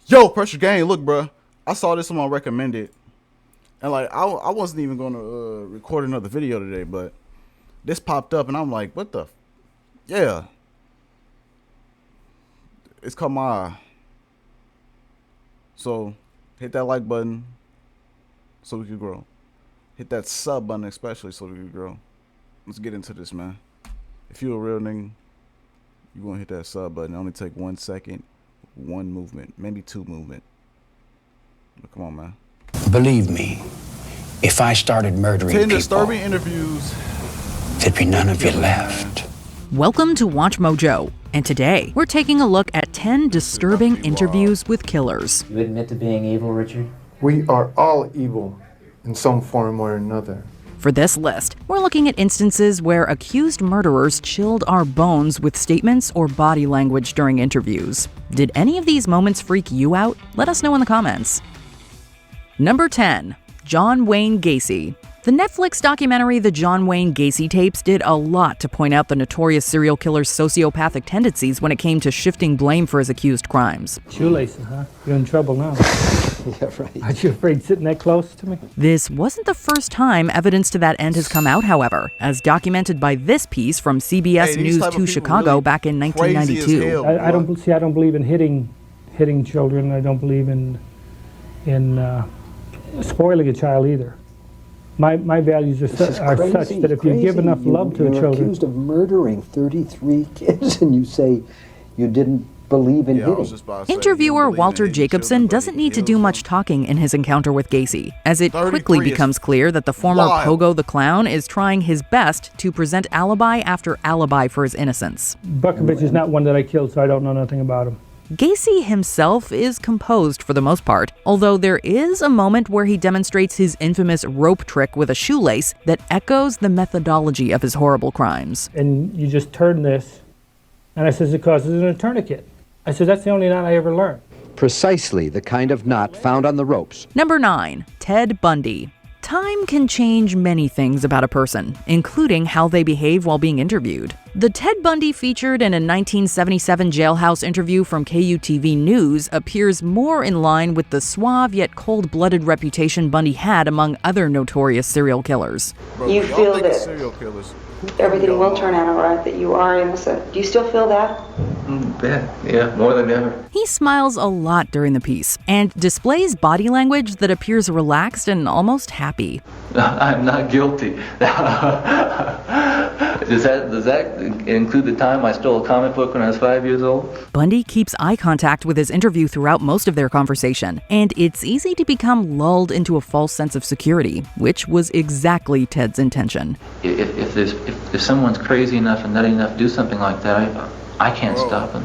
Yo, Pressure Gang, look, bro. I saw this one recommended. And like I wasn't even gonna record another video today, but this popped up and I'm like, what the yeah. It's called My Eye. So hit that like button so we can grow. Hit that sub button especially so we can grow. Let's get into this, man. If you a real nigga, you gonna hit that sub button. It only take 1 second, one movement, maybe two movement. But come on, man. Believe me, if I started murdering 10 people, disturbing interviews. there'd be none of you left. Welcome to Watch Mojo, and today we're taking a look at 10 disturbing interviews with killers. You admit to being evil, Richard? We are all evil in some form or another. For this list, we're looking at instances where accused murderers chilled our bones with statements or body language during interviews. Did any of these moments freak you out? Let us know in the comments. Number 10. John Wayne Gacy. The Netflix documentary The John Wayne Gacy Tapes did a lot to point out the notorious serial killer's sociopathic tendencies when it came to shifting blame for his accused crimes. Shoelaces, huh? You're in trouble now. Yeah, right. Aren't you afraid sitting that close to me? This wasn't the first time evidence to that end has come out, however, as documented by this piece from CBS News 2 Chicago really back in crazy as 1992. hell. I don't believe in hitting children. I don't believe in spoiling a child either. My values are such that if you give enough love to a You're children... accused of murdering 33 kids and you say you didn't believe in hitting. Interviewer Walter Jacobson doesn't need to do much talking in his encounter with Gacy, as it quickly becomes clear that the former Pogo the Clown is trying his best to present alibi after alibi for his innocence. Buckovich is not one that I killed, so I don't know nothing about him. Gacy himself is composed for the most part, although there is a moment where he demonstrates his infamous rope trick with a shoelace that echoes the methodology of his horrible crimes. And you just turn this, and I says it causes a tourniquet. I said that's the only knot I ever learned. Precisely the kind of knot found on the ropes. Number 9. Ted Bundy. Time can change many things about a person, including how they behave while being interviewed. The Ted Bundy featured in a 1977 jailhouse interview from KUTV News appears more in line with the suave yet cold-blooded reputation Bundy had among other notorious serial killers. You feel that everything will turn out all right, that you are innocent. Do you still feel that? Yeah, more than ever. He smiles a lot during the piece and displays body language that appears relaxed and almost happy. I'm not guilty. Does that include the time I stole a comic book when I was 5 years old? Bundy keeps eye contact with his interview throughout most of their conversation, and it's easy to become lulled into a false sense of security, which was exactly Ted's intention. If someone's crazy enough and nutty enough to do something like that, I can't stop them.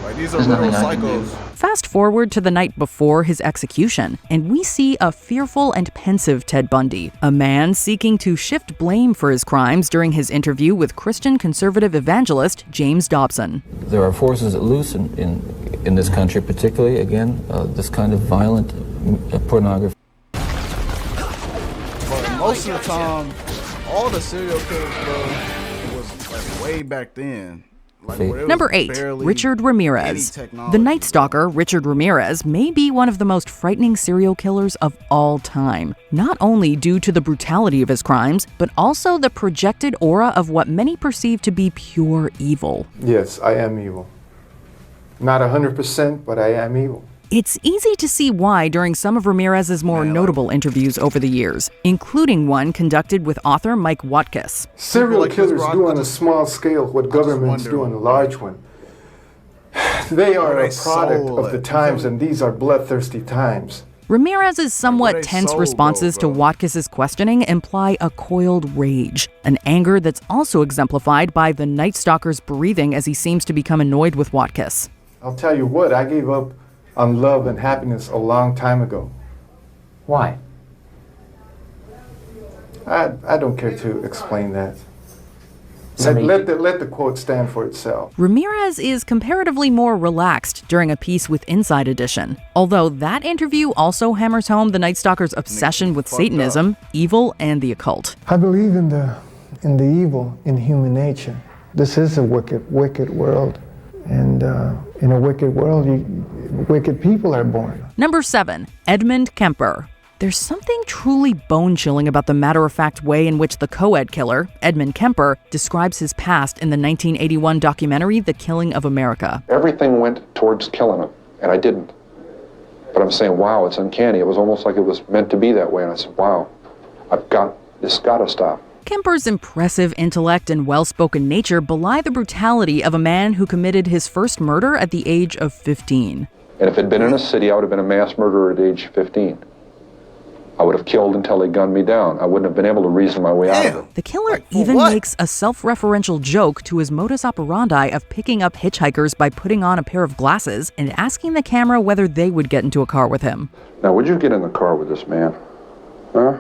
Like, these are There's little nothing I can do. psychos. Fast forward to the night before his execution, and we see a fearful and pensive Ted Bundy, a man seeking to shift blame for his crimes during his interview with Christian conservative evangelist James Dobson. There are forces at loose in this country, particularly, again, this kind of violent pornography. But most of the time, all the serial killers, bro, was like way back then. Like, Number 8. Richard Ramirez. The Night Stalker, Richard Ramirez, may be one of the most frightening serial killers of all time, not only due to the brutality of his crimes, but also the projected aura of what many perceive to be pure evil. Yes, I am evil. Not 100%, but I am evil. It's easy to see why during some of Ramirez's more notable interviews over the years, including one conducted with author Mike Watkis. Serial killers do on a small scale what governments do on a large one. They are a product of the times, and these are bloodthirsty times. Ramirez's somewhat tense responses to Watkis's questioning imply a coiled rage, an anger that's also exemplified by the Night Stalker's breathing as he seems to become annoyed with Watkis. I'll tell you what, I gave up on love and happiness a long time ago. Why? I don't care to explain that. Let the quote stand for itself. Ramirez is comparatively more relaxed during a piece with Inside Edition, although that interview also hammers home the Night Stalker's obsession with Satanism, evil, and the occult. I believe in the evil in human nature. This is a wicked world. And in a wicked world, wicked people are born. Number 7, Edmund Kemper. There's something truly bone-chilling about the matter-of-fact way in which the co-ed killer, Edmund Kemper, describes his past in the 1981 documentary The Killing of America. Everything went towards killing him, and I didn't. But I'm saying, wow, it's uncanny. It was almost like it was meant to be that way, and I said, wow, this gotta stop. Kemper's impressive intellect and well-spoken nature belie the brutality of a man who committed his first murder at the age of 15. And if it had been in a city, I would have been a mass murderer at age 15. I would have killed until they gunned me down. I wouldn't have been able to reason my way out of it. The killer even makes a self-referential joke to his modus operandi of picking up hitchhikers by putting on a pair of glasses and asking the camera whether they would get into a car with him. Now, would you get in the car with this man? Huh?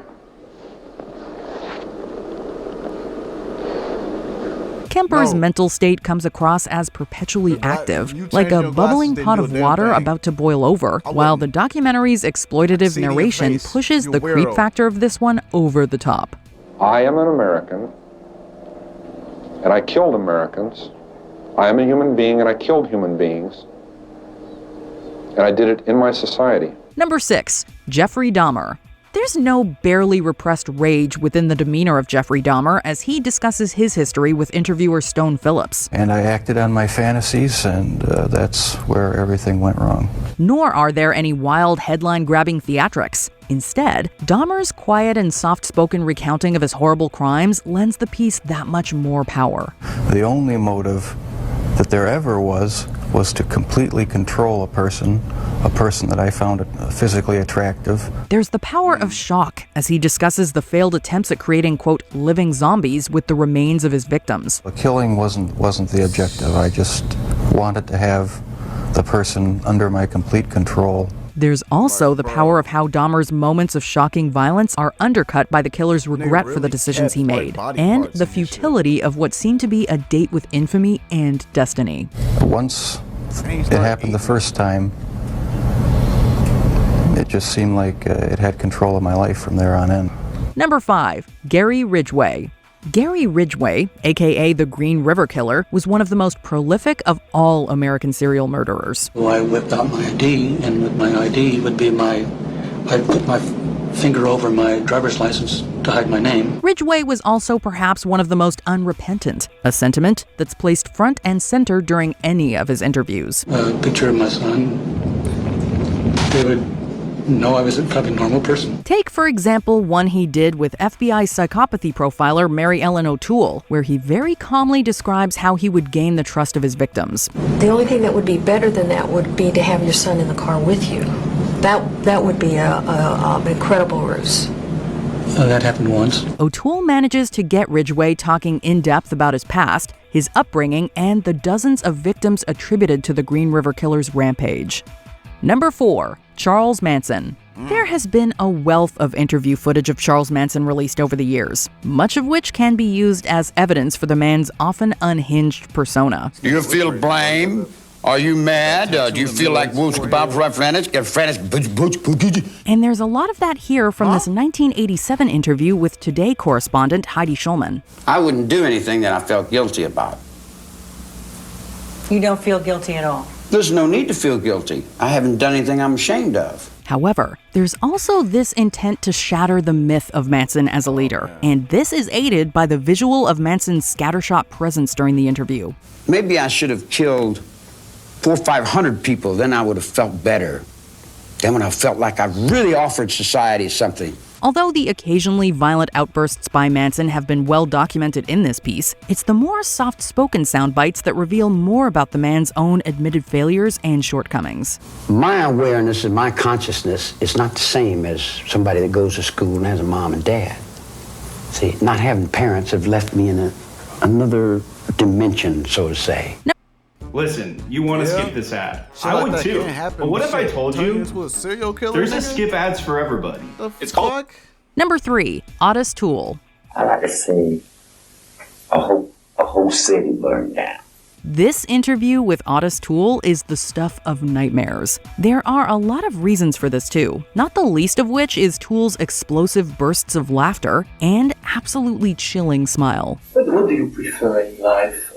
Kemper's mental state comes across as perpetually active, like a bubbling pot of water about to boil over, while the documentary's exploitative narration pushes the creep factor of this one over the top. I am an American, and I killed Americans. I am a human being, and I killed human beings. And I did it in my society. Number 6, Jeffrey Dahmer. There's no barely repressed rage within the demeanor of Jeffrey Dahmer as he discusses his history with interviewer Stone Phillips. And I acted on my fantasies, and that's where everything went wrong. Nor are there any wild headline-grabbing theatrics. Instead, Dahmer's quiet and soft-spoken recounting of his horrible crimes lends the piece that much more power. The only motive that there ever was to completely control a person that I found physically attractive. There's the power of shock as he discusses the failed attempts at creating, quote, living zombies with the remains of his victims. The killing wasn't the objective. I just wanted to have the person under my complete control. There's also the power of how Dahmer's moments of shocking violence are undercut by the killer's regret for the decisions he made, and the futility of what seemed to be a date with infamy and destiny. Once it happened the first time, it just seemed like it had control of my life from there on in. Number 5, Gary Ridgway. Gary Ridgway, aka the Green River Killer, was one of the most prolific of all American serial murderers. Well, I whipped out my ID, and with my ID would be I'd put my finger over my driver's license to hide my name. Ridgway was also perhaps one of the most unrepentant, a sentiment that's placed front and center during any of his interviews. A picture of my son. They would know I was a probably normal person. Take, for example, one he did with FBI psychopathy profiler Mary Ellen O'Toole, where he very calmly describes how he would gain the trust of his victims. The only thing that would be better than that would be to have your son in the car with you. That would be an incredible ruse. That happened once. O'Toole manages to get Ridgway talking in depth about his past, his upbringing, and the dozens of victims attributed to the Green River Killer's rampage. Number 4, Charles Manson. There has been a wealth of interview footage of Charles Manson released over the years, much of which can be used as evidence for the man's often unhinged persona. Do you feel blame? Are you mad? Do you feel like And there's a lot of that here from this 1987 interview with Today correspondent Heidi Schulman. I wouldn't do anything that I felt guilty about. You don't feel guilty at all? There's no need to feel guilty. I haven't done anything I'm ashamed of. However, there's also this intent to shatter the myth of Manson as a leader, and this is aided by the visual of Manson's scattershot presence during the interview. Maybe I should have killed 400 or 500 people, then I would have felt better. Then when I felt like I really offered society something. Although the occasionally violent outbursts by Manson have been well documented in this piece, it's the more soft-spoken sound bites that reveal more about the man's own admitted failures and shortcomings. My awareness and my consciousness is not the same as somebody that goes to school and has a mom and dad. See, not having parents have left me in another dimension, so to say. No. Listen, you want to skip this ad. I would too. But what if I told you there's a skip ads for everybody? It's called... Number 3, Otis Toole. I like to see a whole city burned down. This interview with Otis Toole is the stuff of nightmares. There are a lot of reasons for this too, not the least of which is Toole's explosive bursts of laughter and absolutely chilling smile. What do you prefer in life?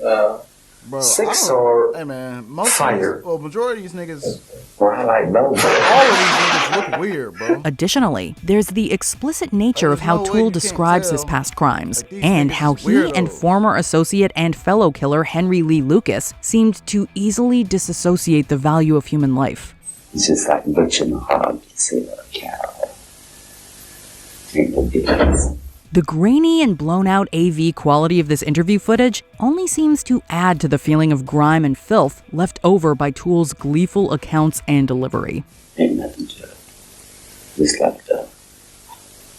Bro, 6 or hey man, most fire. Of these, majority of these niggas, Well, I like both. all of these niggas look weird, bro. Additionally, there's the explicit nature of how no way Toole you describes his can't past crimes, Like, these and niggas how is he and weirdos. former associate and fellow killer Henry Lee Lucas seemed to easily disassociate the value of human life. It's just like butchering a hog to sell a cow. Ain't no difference. The grainy and blown-out AV quality of this interview footage only seems to add to the feeling of grime and filth left over by Toole's gleeful accounts and delivery. Ain't nothing to it. Just like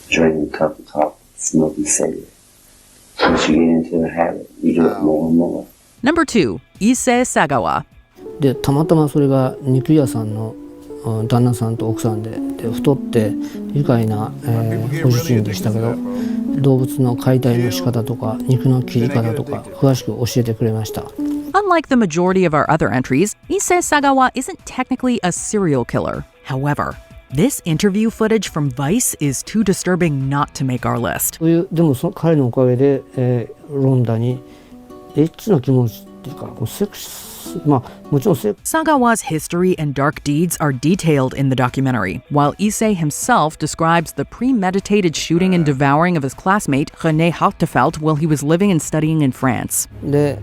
drinking a cup of coffee, smoking cigarette. Once you get into the habit, you do it more and more. Number 2, Issei Sagawa. でたまたまそれが肉屋さんの旦那さんと奥さんで太って愉快な、ご主人でしたけど、動物の解体の仕方とか肉の切り方とか詳しく教えてくれました。 Unlike the majority of our other entries, Issei Sagawa isn't technically a serial killer. However, this interview footage from Vice is too disturbing not to make our list. でも彼のおかげで、ロンダにエッチな気持ちっていうかセクシー Sagawa's history and dark deeds are detailed in the documentary, while Issei himself describes the premeditated shooting and devouring of his classmate René Hautefeld while he was living and studying in France. で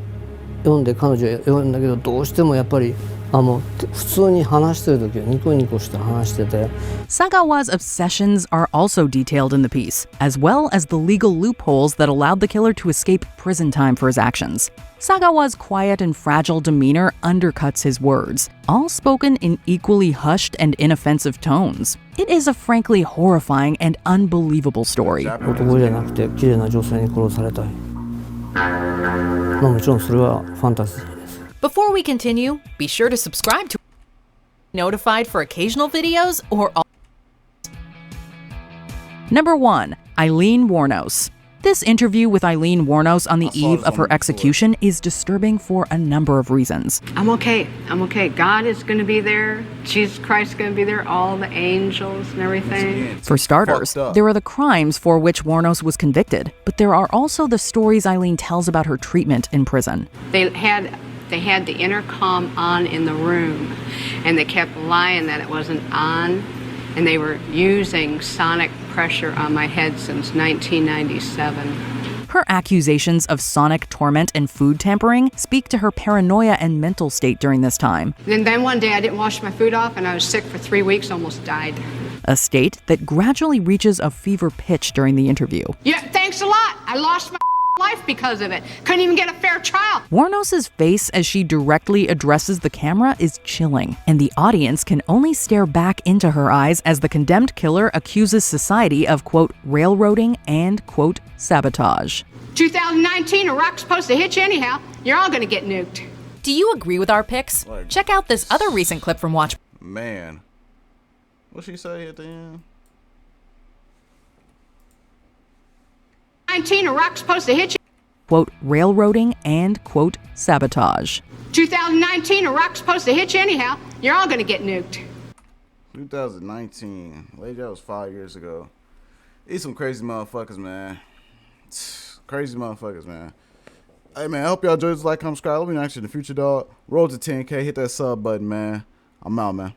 読んで彼女読んだけどどうしてもやっぱりもう普通に話してる時はニコニコして話してて。 Sagawa's obsessions are also detailed in the piece, as well as the legal loopholes that allowed the killer to escape prison time for his actions. Sagawa's quiet and fragile demeanor undercuts his words, all spoken in equally hushed and inoffensive tones. It is a frankly horrifying and unbelievable story. 男じゃなくて綺麗な女性に殺されたい。もちろんそれはファンタジー。 Before we continue, be sure to subscribe to notified for occasional videos or all. Number 1, Eileen Wuornos. This interview with Eileen Wuornos on the eve of her execution is disturbing for a number of reasons. I'm okay. God is going to be there. Jesus Christ is going to be there. All the angels and everything. For starters, there are the crimes for which Wuornos was convicted, but there are also the stories Eileen tells about her treatment in prison. They had the intercom on in the room, and they kept lying that it wasn't on, and they were using sonic pressure on my head since 1997. Her accusations of sonic torment and food tampering speak to her paranoia and mental state during this time. And then one day I didn't wash my food off, and I was sick for 3 weeks, almost died. A state that gradually reaches a fever pitch during the interview. Yeah, thanks a lot. I lost my life because of it. Couldn't even get a fair trial. Wuornos' face as she directly addresses the camera is chilling, and the audience can only stare back into her eyes as the condemned killer accuses society of, quote, railroading and, quote, sabotage. 2019, Iraq's supposed to hit you anyhow. You're all gonna get nuked. Do you agree with our picks? Check out this other recent clip from Watch. Man, what'd she say at the end? 19, Iraq's supposed to hit you. Quote, railroading and, quote, sabotage. 2019, Iraq's supposed to hit you anyhow. You're all gonna get nuked. 2019. Lady, that was 5 years ago. These some crazy motherfuckers, man. Crazy motherfuckers, man. Hey, man, I hope y'all enjoyed this. Like, comment, subscribe. Let me know in the future, dog. Roll to 10K. Hit that sub button, man. I'm out, man.